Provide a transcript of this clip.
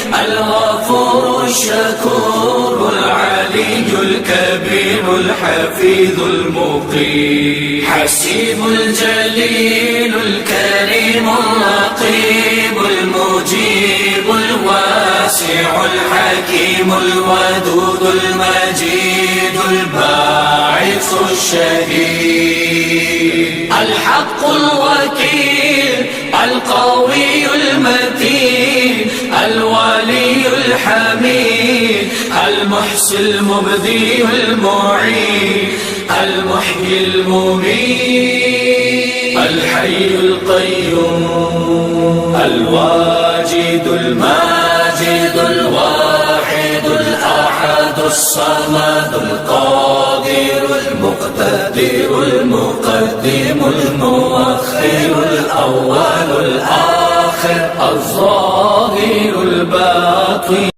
الغفور الشكور العلي الكبير الحفيظ المقيم، حسيب الجليل الكريم الرقيب المجيب الواسع الحكيم الودود المجيد الباعث الشهيد، الحق الوكيل القوي المتين الولي الحميد المحصي المبدي المعين المحيي المميت الحي القيوم الواجد الماجد الواحد الأحد الصمد القادر المقتدر المقدم المؤخر الأول الآخر الظاهر الباطن